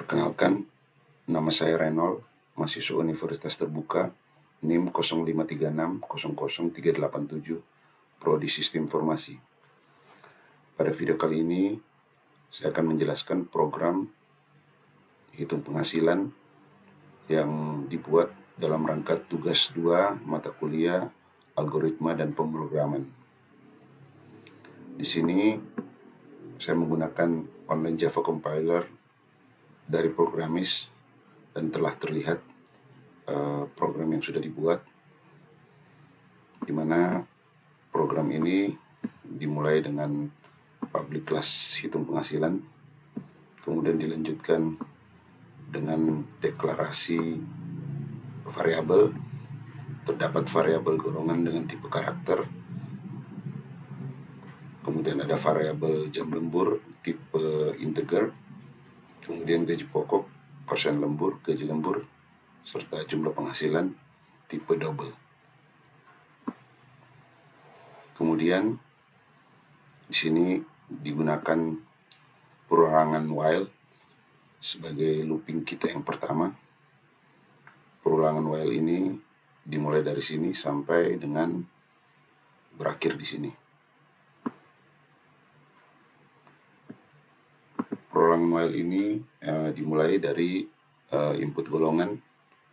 Perkenalkan, nama saya Reynold, mahasiswa Universitas Terbuka, NIM 0536000387, Prodi Sistem Informasi. Pada video kali ini, saya akan menjelaskan program hitung penghasilan yang dibuat dalam rangka tugas 2 mata kuliah algoritma dan pemrograman. Di sini saya menggunakan online Java compiler dari Programmis dan telah terlihat program yang sudah dibuat, di mana program ini dimulai dengan public class hitung penghasilan, kemudian dilanjutkan dengan deklarasi variabel. Terdapat variabel golongan dengan tipe karakter, kemudian ada variabel jam lembur tipe integer, kemudian gaji pokok, persen lembur, gaji lembur, serta jumlah penghasilan tipe double. Kemudian di sini digunakan perulangan while sebagai looping kita yang pertama. Perulangan while ini dimulai dari sini sampai dengan berakhir di sini. Perulangan while ini dimulai dari input golongan,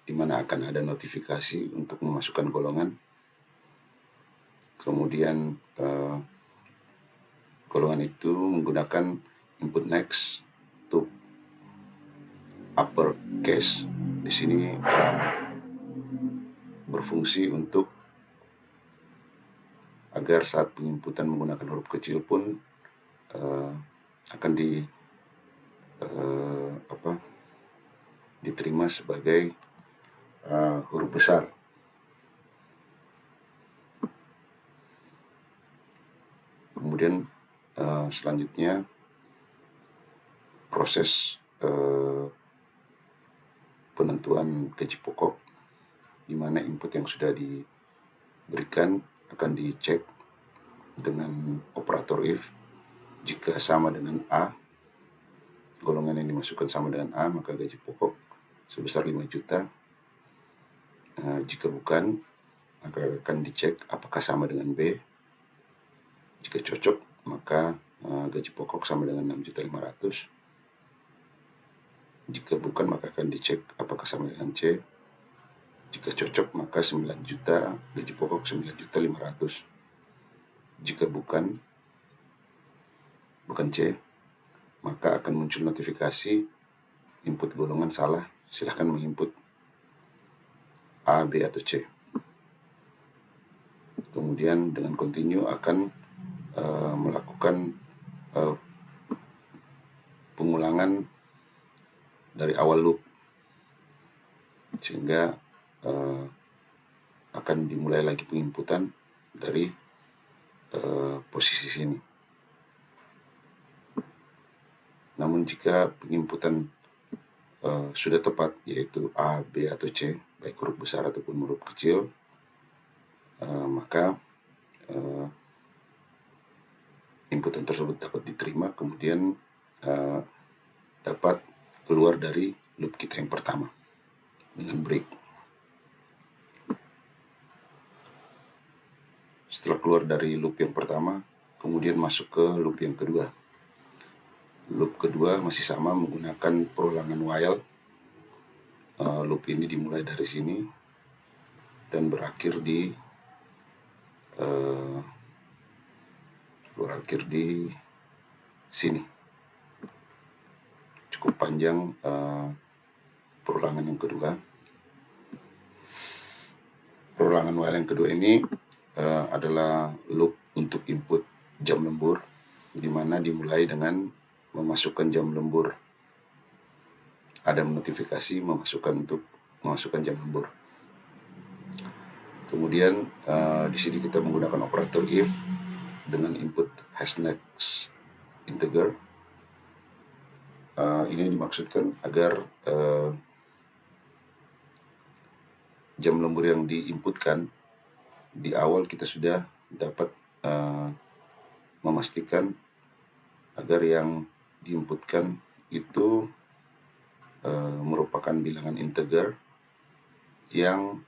di mana akan ada notifikasi untuk memasukkan golongan. Kemudian golongan itu menggunakan input next to upper case. Di sini berfungsi untuk agar saat penginputan menggunakan huruf kecil pun akan diterima sebagai huruf besar. Kemudian selanjutnya proses penentuan gaji pokok, di mana input yang sudah diberikan akan dicek dengan operator if. Jika sama dengan A, golongan yang dimasukkan sama dengan A, maka gaji pokok sebesar 5 juta. Jika bukan, maka akan dicek apakah sama dengan B. Jika cocok, maka gaji pokok sama dengan 6.500.000. Jika bukan, maka akan dicek apakah sama dengan C. Jika cocok, maka 9 juta, gaji pokok 9.500.000. Jika bukan C, maka akan muncul notifikasi input golongan salah, silahkan menginput A, B, atau C. Kemudian dengan continue akan melakukan pengulangan dari awal loop, sehingga akan dimulai lagi penginputan dari posisi sini. Namun jika penginputan sudah tepat, yaitu A, B, atau C, baik huruf besar ataupun huruf kecil, maka inputan tersebut dapat diterima, kemudian dapat keluar dari loop kita yang pertama dengan break. Setelah keluar dari loop yang pertama, kemudian masuk ke loop yang kedua. Loop kedua masih sama menggunakan perulangan while. Loop ini dimulai dari sini dan berakhir di sini. Cukup panjang perulangan yang kedua. Perulangan while yang kedua ini adalah loop untuk input jam lembur, di mana dimulai dengan memasukkan jam lembur. Ada notifikasi memasukkan jam lembur. Kemudian di sini kita menggunakan operator if dengan input #next integer. Ini dimaksudkan agar jam lembur yang diinputkan di awal kita sudah dapat memastikan agar yang diinputkan itu merupakan bilangan integer yang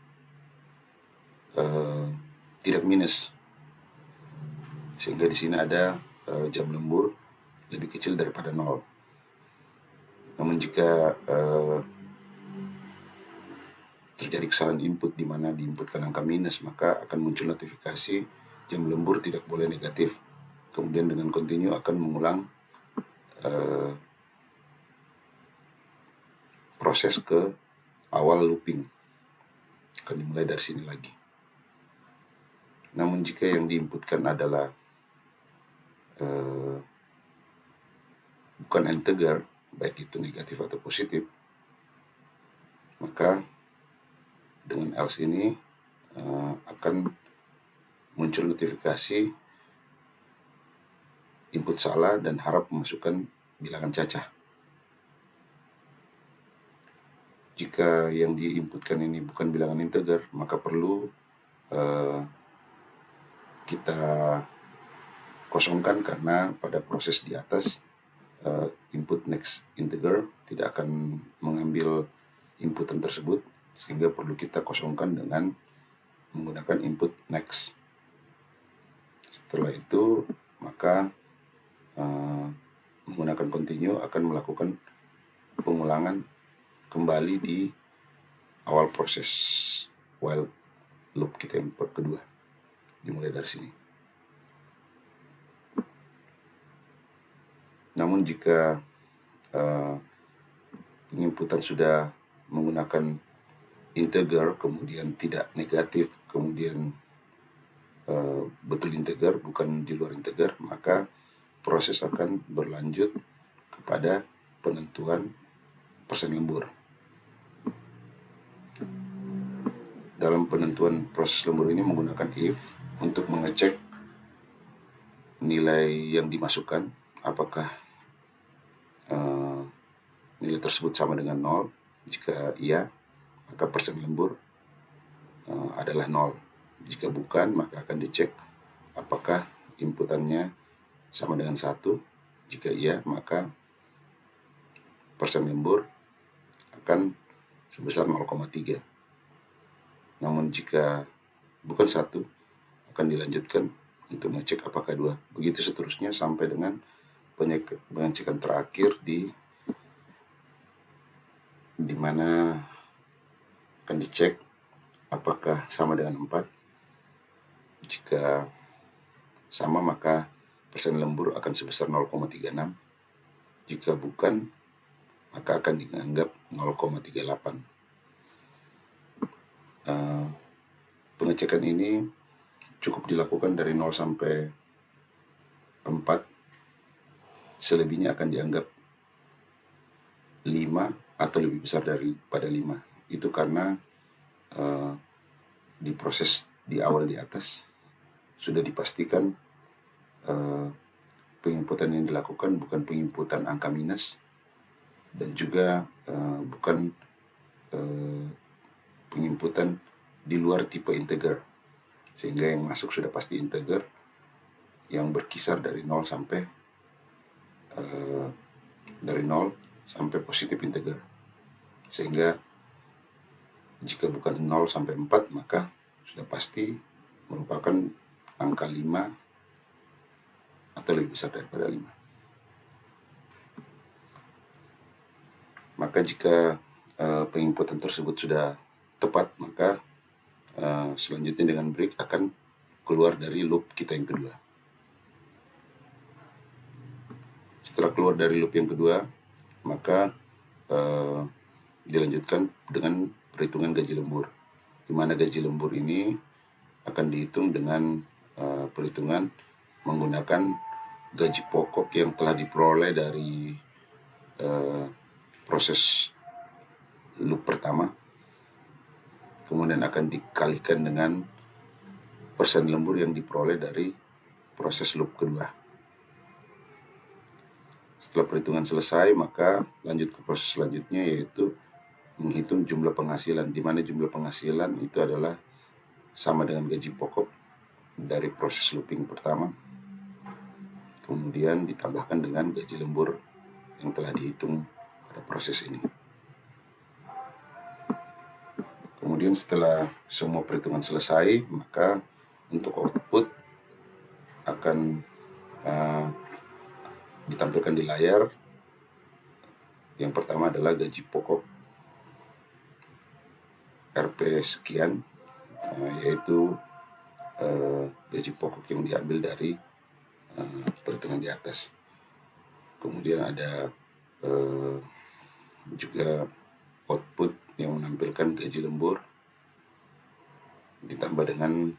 tidak minus, sehingga di sini ada jam lembur lebih kecil daripada 0. Namun jika terjadi kesalahan input di mana diinputkan angka minus, maka akan muncul notifikasi jam lembur tidak boleh negatif. Kemudian dengan continue akan mengulang proses ke awal looping, akan dimulai dari sini lagi. Namun jika yang diinputkan adalah bukan integer, baik itu negatif atau positif, maka dengan else ini akan muncul notifikasi input salah dan harap memasukkan bilangan cacah. Jika yang diinputkan ini bukan bilangan integer, maka perlu kita kosongkan, karena pada proses di atas input next integer tidak akan mengambil inputan tersebut, sehingga perlu kita kosongkan dengan menggunakan input next. Setelah itu maka menggunakan continue akan melakukan pengulangan kembali di awal proses while loop kita yang kedua, dimulai dari sini. Namun jika penginputan sudah menggunakan integer, kemudian tidak negatif, kemudian betul integer, bukan di luar integer, maka proses akan berlanjut kepada penentuan persen lembur. Dalam penentuan proses lembur ini menggunakan if untuk mengecek nilai yang dimasukkan, apakah nilai tersebut sama dengan 0. Jika iya, maka persen lembur adalah 0. Jika bukan, maka akan dicek apakah inputannya sama dengan 1. Jika iya, maka persen lembur akan sebesar 0,3. Namun jika bukan 1, akan dilanjutkan untuk mengecek apakah 2. Begitu seterusnya sampai dengan pengecekan terakhir di mana akan dicek apakah sama dengan 4. Jika sama, maka persen lembur akan sebesar 0,36. Jika bukan, maka akan dianggap 0,38. Pengecekan ini cukup dilakukan dari 0 sampai 4. Selebihnya akan dianggap 5 atau lebih besar daripada 5. Itu karena di proses di awal di atas sudah dipastikan penginputan yang dilakukan bukan penginputan angka minus, dan juga bukan penginputan di luar tipe integer, sehingga yang masuk sudah pasti integer yang berkisar dari 0 sampai positif integer, sehingga jika bukan 0 sampai 4, maka sudah pasti merupakan angka 5 atau lebih besar daripada 5. Maka jika penginputan tersebut sudah tepat, maka selanjutnya dengan break akan keluar dari loop kita yang kedua. Setelah keluar dari loop yang kedua, maka dilanjutkan dengan perhitungan gaji lembur, di mana gaji lembur ini akan dihitung dengan perhitungan menggunakan gaji pokok yang telah diperoleh dari proses loop pertama, kemudian akan dikalikan dengan persen lembur yang diperoleh dari proses loop kedua. Setelah perhitungan selesai, maka lanjut ke proses selanjutnya, yaitu menghitung jumlah penghasilan, di mana jumlah penghasilan itu adalah sama dengan gaji pokok dari proses looping pertama, kemudian ditambahkan dengan gaji lembur yang telah dihitung pada proses ini. Kemudian setelah semua perhitungan selesai, maka untuk output akan ditampilkan di layar. Yang pertama adalah gaji pokok Rp sekian, yaitu gaji pokok yang diambil dari perhitungan di atas. Kemudian ada juga output yang menampilkan gaji lembur ditambah dengan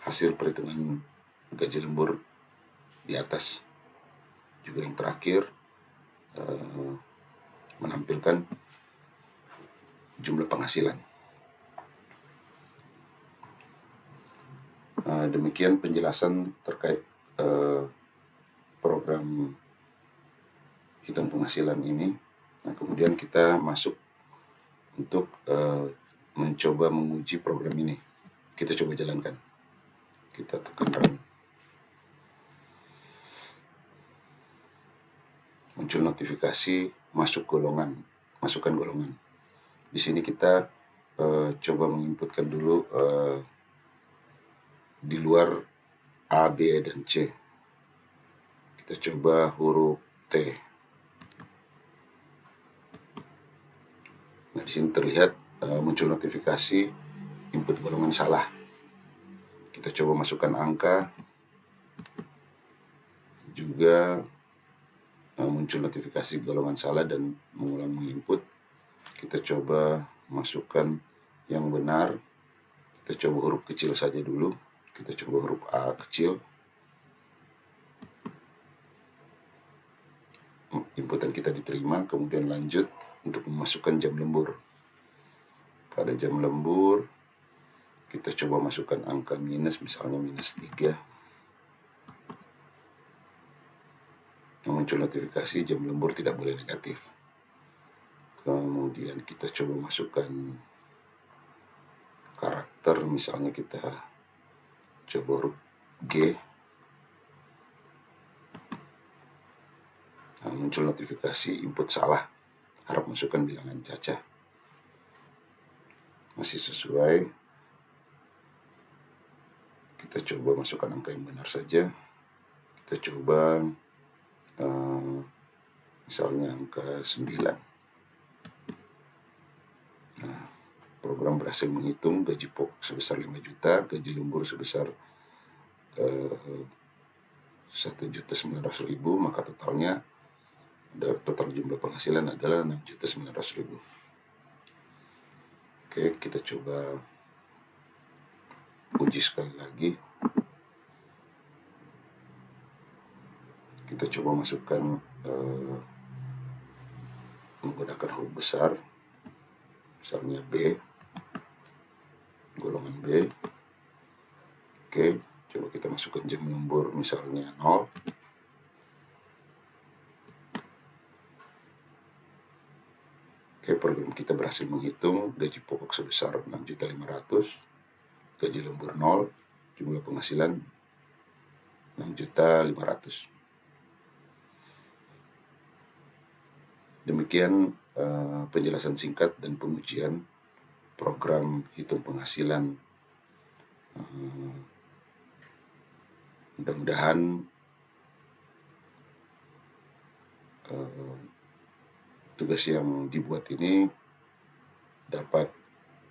hasil perhitungan gaji lembur di atas. Juga yang terakhir menampilkan jumlah penghasilan. Demikian penjelasan terkait program hitung penghasilan ini. Nah, kemudian kita masuk untuk mencoba menguji program ini. Kita coba jalankan. Kita tekan run. Muncul notifikasi masukkan golongan. Di sini kita coba menginputkan dulu di luar A, B, dan C. Kita coba huruf T. Nah, di sini terlihat muncul notifikasi input golongan salah. Kita coba masukkan angka. Juga muncul notifikasi golongan salah dan mengulang menginput. Kita coba masukkan yang benar. Kita coba huruf kecil saja dulu. Kita coba huruf A kecil. Inputan kita diterima, kemudian lanjut untuk memasukkan jam lembur. Pada jam lembur, kita coba masukkan angka minus, misalnya -3. Muncul notifikasi jam lembur tidak boleh negatif. Kemudian kita coba masukkan karakter, misalnya kita coba huruf G. Nah, muncul notifikasi input salah, harap masukkan bilangan caca. Masih sesuai. Kita coba masukkan angka yang benar saja. Kita coba misalnya angka 9. Nah, program berhasil menghitung gaji pokok sebesar 5 juta, gaji lembur sebesar 1.900.000, maka total jumlah penghasilan adalah 6.900.000. Oke, kita coba uji sekali lagi. Kita coba masukkan menggunakan huruf besar, misalnya B, golongan B. Oke, coba kita masukkan jam lembur, misalnya 0. Oke, program kita berhasil menghitung gaji pokok sebesar 6.500.000, gaji lembur 0, jumlah penghasilan 6.500.000. Demikian penjelasan singkat dan pengujian program hitung penghasilan. Mudah-mudahan tugas yang dibuat ini dapat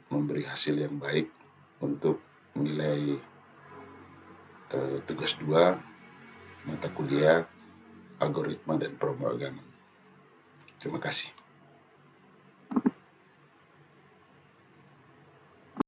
memberi hasil yang baik untuk menilai tugas 2 mata kuliah algoritma dan pemrograman. Terima kasih.